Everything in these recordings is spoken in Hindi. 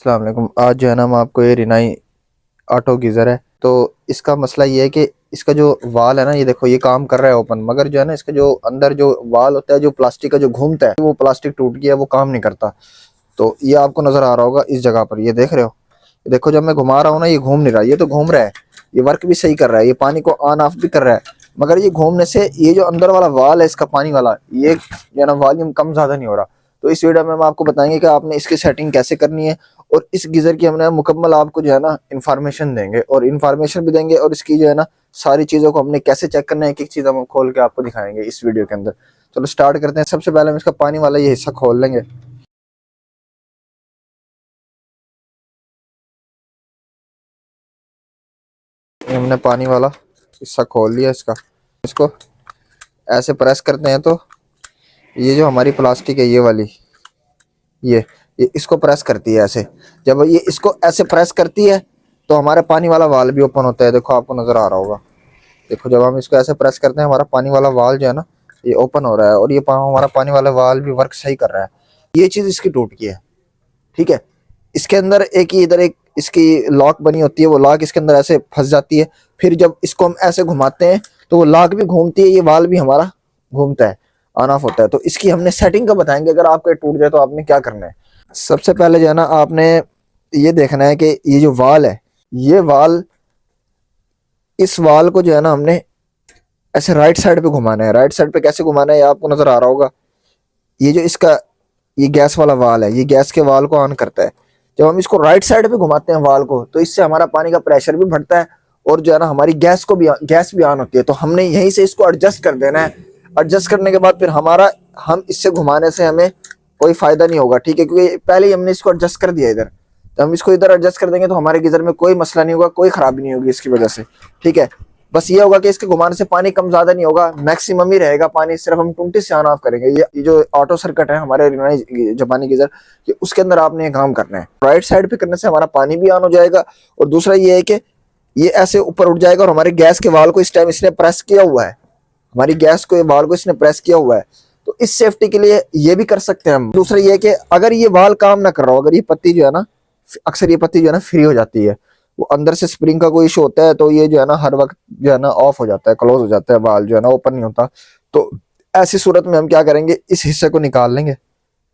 अस्सलाम वालेकुम। आज जो है ना हम आपको ये रिनाई ऑटो गीज़र है। तो इसका मसला ये है कि इसका जो वाल है ना, ये देखो ये काम कर रहा है ओपन, मगर जो है ना इसका जो अंदर जो वाल होता है जो प्लास्टिक का जो घूमता है वो प्लास्टिक टूट गया, वो काम नहीं करता। तो ये आपको नजर आ रहा होगा इस जगह पर, ये देख रहे हो, ये देखो जब मैं घुमा रहा हूँ ना ये घूम नहीं रहा, ये तो घूम रहा है, ये वर्क भी सही कर रहा है, ये पानी को ऑन ऑफ भी कर रहा है, मगर ये घूमने से ये जो अंदर वाला वाल है इसका पानी वाला, ये जो है ना वॉल्यूम कम ज्यादा नहीं हो रहा। तो इस वीडियो में हम आपको बताएंगे कि आपने इसकी सेटिंग कैसे करनी है, और इस गीजर की हमने मुकम्मल आपको जो है ना इन्फॉर्मेशन देंगे, और इन्फॉर्मेशन भी देंगे, और इसकी जो है ना सारी चीजों को हमने कैसे चेक करना है, एक एक चीज हम खोल के आपको दिखाएंगे इस वीडियो के अंदर। चलो स्टार्ट करते हैं। सबसे पहले हम इसका पानी वाला ये हिस्सा खोल लेंगे। ये हमने पानी वाला हिस्सा खोल लिया इसका। इसको ऐसे प्रेस करते हैं तो ये जो हमारी प्लास्टिक है ये वाली, ये इसको प्रेस करती है ऐसे। जब ये इसको ऐसे प्रेस करती है तो हमारा पानी वाला वाल भी ओपन होता है। देखो आपको नजर आ रहा होगा, देखो जब हम इसको ऐसे प्रेस करते हैं हमारा पानी वाला वाल जो है ना ये ओपन हो रहा है, और ये हमारा पानी वाला वाल भी वर्क सही कर रहा है। ये चीज इसकी टूट गई है, ठीक है। इसके अंदर एक ही इधर एक इसकी लॉक बनी होती है, वो लॉक इसके अंदर ऐसे फंस जाती है। फिर जब इसको हम ऐसे घुमाते हैं तो वो लॉक भी घूमती है, ये वाल भी हमारा घूमता है, ऑन ऑफ होता है। तो इसकी हमने सेटिंग का बताएंगे, अगर आपका टूट जाए तो आपने क्या करना है। सबसे पहले जो है ना आपने ये देखना है कि ये जो वाल है, ये वाल, इस वाल को जो है ना हमने ऐसे राइट साइड पे घुमाना है। राइट साइड पे कैसे घुमाना है ये आपको नजर आ रहा होगा। ये जो इसका ये गैस वाला वाल है, ये गैस के वाल को ऑन करता है। जब हम इसको राइट साइड पे घुमाते हैं वाल को, तो इससे हमारा पानी का प्रेशर भी बढ़ता है, और जो है ना हमारी गैस भी ऑन होती है। तो हमने यहीं से इसको एडजस्ट कर देना है। एडजस्ट करने के बाद फिर हम इससे घुमाने से हमें कोई फायदा नहीं होगा, ठीक है, क्योंकि पहले ही हमने इसको एडजस्ट कर दिया इधर। तो हम इसको इधर एडजस्ट कर देंगे तो हमारे गीजर में कोई मसला नहीं होगा, कोई खराबी नहीं होगी इसकी वजह से, ठीक है। बस ये होगा कि इसके घुमाने से पानी कम ज्यादा नहीं होगा, मैक्सिमम ही रहेगा पानी। सिर्फ हम 20 से ऑन ऑफ करेंगे। ये जो ऑटो सर्किट है हमारे जापानी गीजर, कि उसके अंदर आपने ये काम करना है। राइट साइड पे करने से हमारा पानी भी ऑन हो जाएगा, और दूसरा ये है कि ये ऐसे ऊपर उठ जाएगा, और हमारे गैस के वाल को इस टाइम इसने प्रेस किया हुआ है, हमारी गैस को, ये वाल को इसने प्रेस किया हुआ है। तो इस सेफ्टी के लिए ये भी कर सकते हैं हम। दूसरा ये है कि अगर ये वाल काम ना कर रहा हो, अगर ये पत्ती जो है ना, अक्सर ये पत्ती जो है ना फ्री हो जाती है, वो अंदर से स्प्रिंग का कोई इशू होता है, तो ये जो है ना हर वक्त जो है ना ऑफ हो जाता है, क्लोज हो जाता है, वाल जो है ना ओपन नहीं होता। तो ऐसी सूरत में हम क्या करेंगे, इस हिस्से को निकाल लेंगे,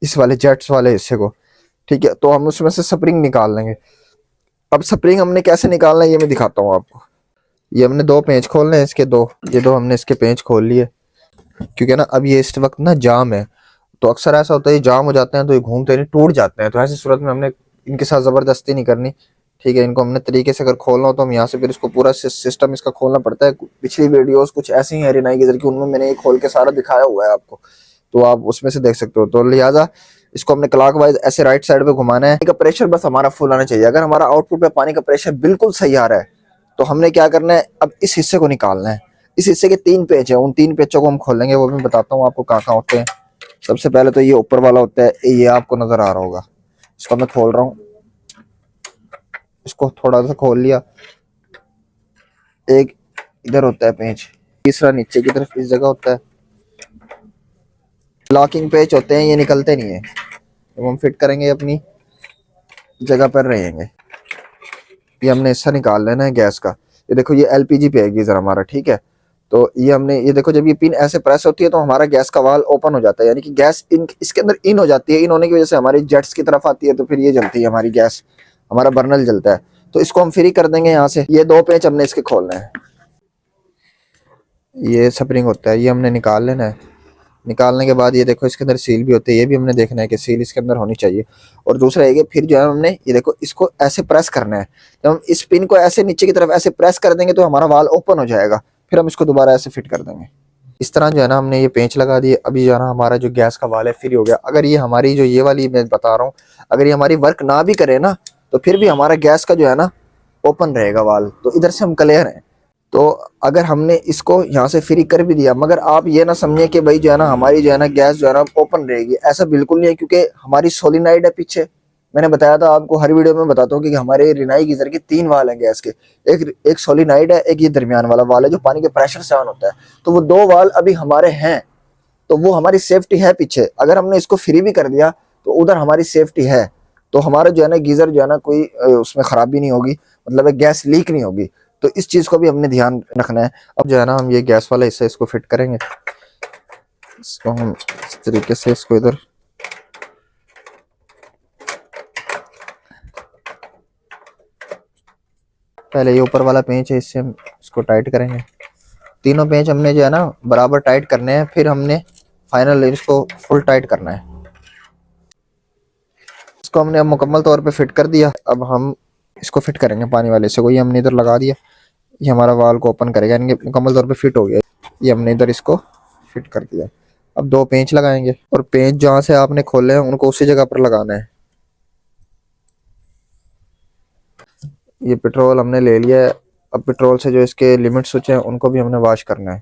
इस वाले जेट्स वाले हिस्से को, ठीक है। तो हम उसमें से स्प्रिंग निकाल लेंगे। अब स्प्रिंग हमने कैसे निकालना है ये मैं दिखाता हूँ आपको। ये हमने दो पेंच खोलने हैं इसके, ये दो हमने इसके पेंच खोल लिए, क्योंकि ना अब ये इस वक्त ना जाम है। तो अक्सर ऐसा होता है ये जाम हो जाते हैं तो ये घूमते नहीं, टूट जाते हैं। तो ऐसी सूरत में हमने इनके साथ जबरदस्ती नहीं करनी, ठीक है। इनको हमने तरीके से अगर खोलना हो तो हम यहाँ से फिर इसको पूरा सिस्टम इसका खोलना पड़ता है। पिछली वीडियोस कुछ ऐसी ही है रिनाई गीजर की, उनमें मैंने ये खोल के सारा दिखाया हुआ है आपको, तो आप उसमें से देख सकते हो। तो लिहाजा इसको हमने क्लॉकवाइज ऐसे राइट साइड पे घुमाना है। का प्रेशर बस हमारा फुल आना चाहिए। अगर हमारा आउटपुट पे पानी का प्रेशर बिल्कुल सही आ रहा है तो हमने क्या करना है, अब इस हिस्से को निकालना है। इस हिस्से के 3 पेच है, उन 3 पेचों को हम खोलेंगे, वो भी बताता हूँ आपको कहाँ कहाँ होते हैं। सबसे पहले तो ये ऊपर वाला होता है, ये आपको नजर आ रहा होगा, इसको मैं खोल रहा हूँ। इसको थोड़ा सा खोल लिया। एक इधर होता है पेच, तीसरा नीचे की तरफ इस जगह होता है। लॉकिंग पेच होते हैं, ये निकलते नहीं है, तो हम फिट करेंगे अपनी जगह पर रहेंगे। ये हमने हिस्सा निकाल लेना है गैस का। ये देखो ये एलपीजी पे है गीजर हमारा, ठीक है। तो ये हमने, ये देखो जब ये पिन ऐसे प्रेस होती है तो हमारा गैस का वाल ओपन हो जाता है, यानी कि गैस इसके अंदर इन हो जाती है। इन होने की वजह से हमारी जेट्स की तरफ आती है, तो फिर ये जलती है हमारी गैस, हमारा बर्नल जलता है। तो इसको हम फ्री कर देंगे यहाँ से। ये 2 पेच हमने इसके खोलने हैं। ये स्प्रिंग होता है, ये हमने निकाल लेना है। निकालने के बाद ये देखो इसके अंदर सील भी होती है, ये भी हमने देखना है कि सील इसके अंदर होनी चाहिए। और दूसरा है कि फिर जो है हमने ये देखो इसको ऐसे प्रेस करना है। जब हम इस पिन को ऐसे नीचे की तरफ ऐसे प्रेस कर देंगे तो हमारा वाल ओपन हो जाएगा। फिर हम इसको दोबारा ऐसे फिट कर देंगे। इस तरह जो है ना हमने ये पेंच लगा दिए। अभी जो है ना हमारा जो गैस का वाल है फ्री हो गया। अगर ये हमारी जो ये वाली मैं बता रहा हूँ, अगर ये हमारी वर्क ना भी करे ना, तो फिर भी हमारा गैस का जो है ना ओपन रहेगा वाल। तो इधर से हम क्लियर हैं। तो अगर हमने इसको यहाँ से फ्री कर भी दिया, मगर आप ये ना समझिए कि भाई जो है ना हमारी जो है ना गैस जो है ना ओपन रहेगी, ऐसा बिल्कुल नहीं है। क्योंकि हमारी सोलिनॉइड है पीछे, मैंने बताया था आपको, हर वीडियो में बताता हूँ कि हमारे रिनाई गीजर के 3 वाल हैं गैस के। एक सोलिनॉइड है, एक ये दरमियान वाला वाल है जो पानी के प्रेशर से ऑन होता है। तो वो 2 वाल अभी हमारे हैं, तो वो हमारी सेफ्टी है पीछे। अगर हमने इसको फ्री भी कर दिया तो उधर हमारी सेफ्टी है। तो हमारा जो है ना गीजर जो है ना कोई उसमें खराबी नहीं होगी, मतलब गैस लीक नहीं होगी। तो इस चीज को भी हमने ध्यान रखना है। अब जो है ना हम ये गैस वाला हिस्सा इसको फिट करेंगे। इसको हम इस तरीके से इसको इधर पहले ये ऊपर वाला पेंच है, इससे हम इसको टाइट करेंगे। तीनों पेंच हमने जो है ना बराबर टाइट करने हैं, फिर हमने फाइनल इसको फुल टाइट करना है। इसको हमने अब मुकम्मल तौर पे फिट कर दिया। अब हम इसको फिट करेंगे पानी वाले से। कोई हमने इधर लगा दिया, ये हमारा वाल को ओपन करेगा, यानी कि मुकम्मल तौर पे फिट हो गया। ये हमने इधर इसको फिट कर दिया। अब 2 पेंच लगाएंगे और पेंच जहाँ से आपने खोले हैं उनको उसी जगह पर लगाना है। ये पेट्रोल हमने ले लिया है। अब पेट्रोल से जो इसके लिमिट स्विच हैं उनको भी हमने वॉश करना है,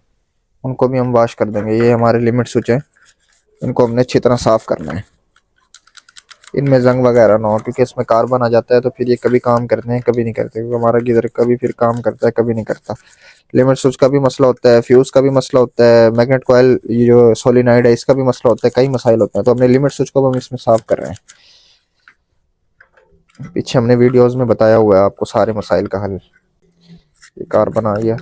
उनको भी हम वॉश कर देंगे। ये हमारे लिमिट स्विच हैं, इनको हमने अच्छी तरह साफ करना है। इनमें जंग वगैरह ना हो, क्योंकि इसमें कार्बन आ जाता है तो फिर ये कभी काम करते हैं कभी नहीं करते, क्योंकि हमारा गीजर कभी फिर काम करता है कभी नहीं करता। लिमिट स्विच का भी मसला होता है, फ्यूज का भी मसला होता है, मैग्नेट कॉइल ये जो सोलिनॉइड है इसका भी मसला होता है, कई मसाइल होते हैं। तो हमने लिमिट स्विच को हम इसमें साफ कर रहे हैं। पीछे हमने वीडियोस में बताया हुआ है आपको सारे मसाइल का हल। ये कार्बन आ गया,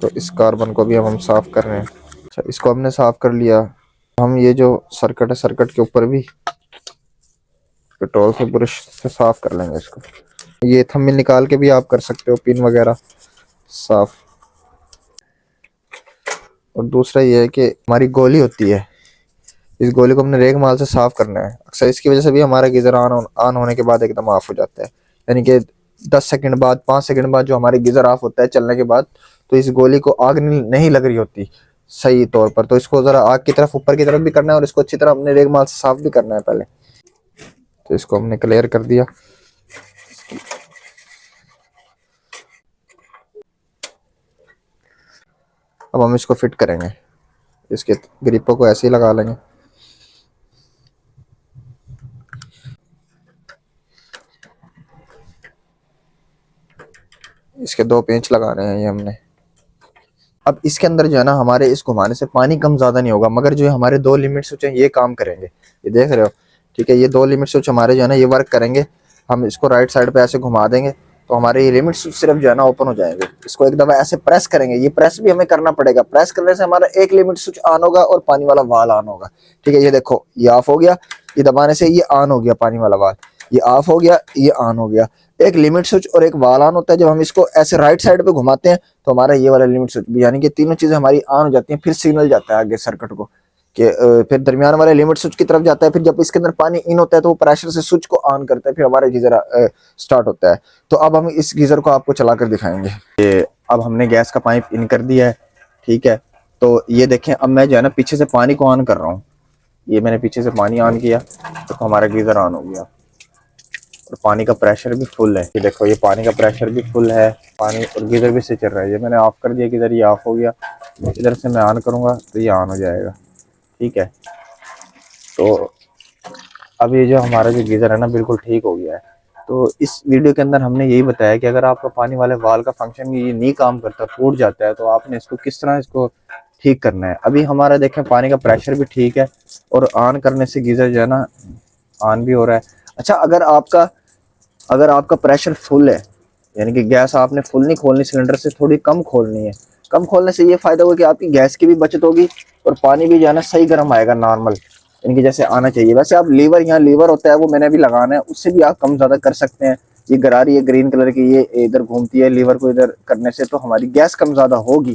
तो इस कार्बन को भी हम साफ कर रहे हैं। अच्छा, इसको हमने साफ कर लिया। हम ये जो सर्किट है, सर्किट के ऊपर भी पेट्रोल से ब्रश से साफ कर लेंगे इसको। ये थंबनेल निकाल के भी आप कर सकते हो, पिन वगैरह साफ। और दूसरा ये है कि हमारी गोली होती है, इस गोली को हमने रेग माल से साफ करना है। अक्सर इसकी वजह से भी हमारा गीजर ऑन होने के बाद एकदम ऑफ हो जाता है, यानी कि 10 सेकंड बाद 5 सेकंड बाद जो हमारे गीजर ऑफ होता है चलने के बाद, तो इस गोली को आग नहीं लग रही होती सही तौर पर। तो इसको जरा आग की तरफ ऊपर की तरफ भी करना है और इसको अच्छी तरह हमने रेग माल से साफ भी करना है पहले। तो इसको हमने क्लियर कर दिया। अब हम इसको फिट करेंगे, इसके ग्रिपों को ऐसे ही लगा लेंगे। इसके 2 पेंच लगाने हैं ये हमने। अब इसके अंदर जो है ना हमारे इस घुमाने से पानी कम ज्यादा नहीं होगा, मगर जो है हमारे 2 लिमिट स्विच हैं ये काम करेंगे, ये देख रहे हो। ठीक है, ये 2 लिमिट स्विच हमारे जो है ना ये वर्क करेंगे। हम इसको राइट साइड पे ऐसे घुमा देंगे तो हमारे ये लिमिट स्विच सिर्फ जो है ना ओपन हो जाएंगे। इसको एक दफा ऐसे प्रेस करेंगे, ये प्रेस भी हमें करना पड़ेगा। प्रेस करने से हमारा एक लिमिट स्विच ऑन होगा और पानी वाला वाल ऑन होगा। ठीक है, ये देखो ये ऑफ हो गया, ये दबाने से ये ऑन हो गया पानी वाला वाल, ये ऑफ हो गया, ये ऑन हो गया। एक लिमिट स्विच और एक वाल ऑन होता है। जब हम इसको ऐसे राइट साइड पे घुमाते हैं तो हमारा ये वाला लिमिट स्विच भी, यानी कि तीनों चीजें हमारी ऑन हो जाती हैं। फिर सिग्नल जाता है आगे सर्किट को कि फिर दरमियान वाले लिमिट स्विच की तरफ जाता है। फिर जब इसके अंदर पानी इन होता है तो वो प्रेशर से स्विच को ऑन करता है, फिर हमारा गीजर स्टार्ट होता है। तो अब हम इस गीजर को आपको चला कर दिखाएंगे। ये अब हमने गैस का पाइप इन कर दिया है। ठीक है, तो ये देखें, अब मैं जो है ना पीछे से पानी को ऑन कर रहा हूँ। ये मैंने पीछे से पानी ऑन किया तो हमारा गीजर ऑन हो गया और पानी का प्रेशर भी फुल है। ये देखो, ये पानी का प्रेशर भी फुल है, पानी और गीजर भी से चल रहा है। ये मैंने ऑफ कर दिया, गीजर ये ऑफ हो गया। इधर से मैं ऑन करूंगा तो ये ऑन हो जाएगा। ठीक है, तो अब ये जो हमारा जो गीजर है ना बिल्कुल ठीक हो गया है। तो इस वीडियो के अंदर हमने यही बताया कि अगर आपका पानी वाले वाल का फंक्शन ये नहीं काम करता, टूट जाता है, तो आपने इसको किस तरह इसको ठीक करना है। अभी हमारा देखें पानी का प्रेशर भी ठीक है और ऑन करने से गीजर जो है ना ऑन भी हो रहा है। अच्छा, अगर आपका प्रेशर फुल है, यानी कि गैस आपने फुल नहीं खोलनी, सिलेंडर से थोड़ी कम खोलनी है। कम खोलने से ये फायदा होगा कि आपकी गैस की भी बचत होगी और पानी भी जो है ना सही गर्म आएगा, नॉर्मल यानी कि जैसे आना चाहिए। वैसे आप लीवर, यहाँ लीवर होता है वो मैंने भी लगाना है, उससे भी आप कम ज्यादा कर सकते हैं। ये गरारी है ग्रीन कलर की, ये इधर घूमती है, लीवर को इधर करने से तो हमारी गैस कम ज्यादा होगी।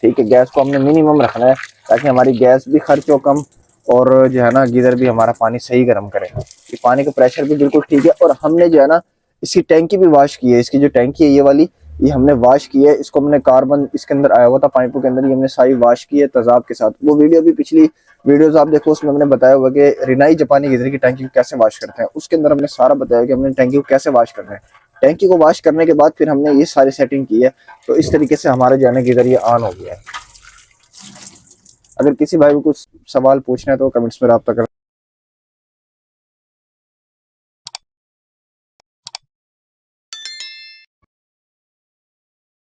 ठीक है, गैस को हमने मिनिमम रखना है ताकि हमारी गैस भी खर्च हो कम और जो है ना गीजर भी हमारा पानी सही गर्म करे। ये पानी का प्रेशर भी बिल्कुल ठीक है। और हमने जो है ना इसकी टैंकी भी वॉश की है। इसकी जो टैंकी है ये वाली, ये हमने वॉश की है। इसको हमने कार्बन इसके अंदर आया हुआ था पाइपों के अंदर, ये हमने सारी वॉश की है तेजाब के साथ। वो वीडियो भी पिछली वीडियोस आप देखो, उसमें हमने बताया हुआ कि रिनाई जापानी गीजर की टैंकी को कैसे वॉश करते हैं। उसके अंदर हमने सारा बताया कि हमने टैंकी को कैसे वॉश करना है। टैंकी को वॉश करने के बाद फिर हमने ये सारी सेटिंग की है। तो इस तरीके से हमारे जो है ना गीजर ये ऑन हो गया है। अगर किसी भाई को कुछ सवाल पूछना है तो कमेंट्स में रब्ता कर।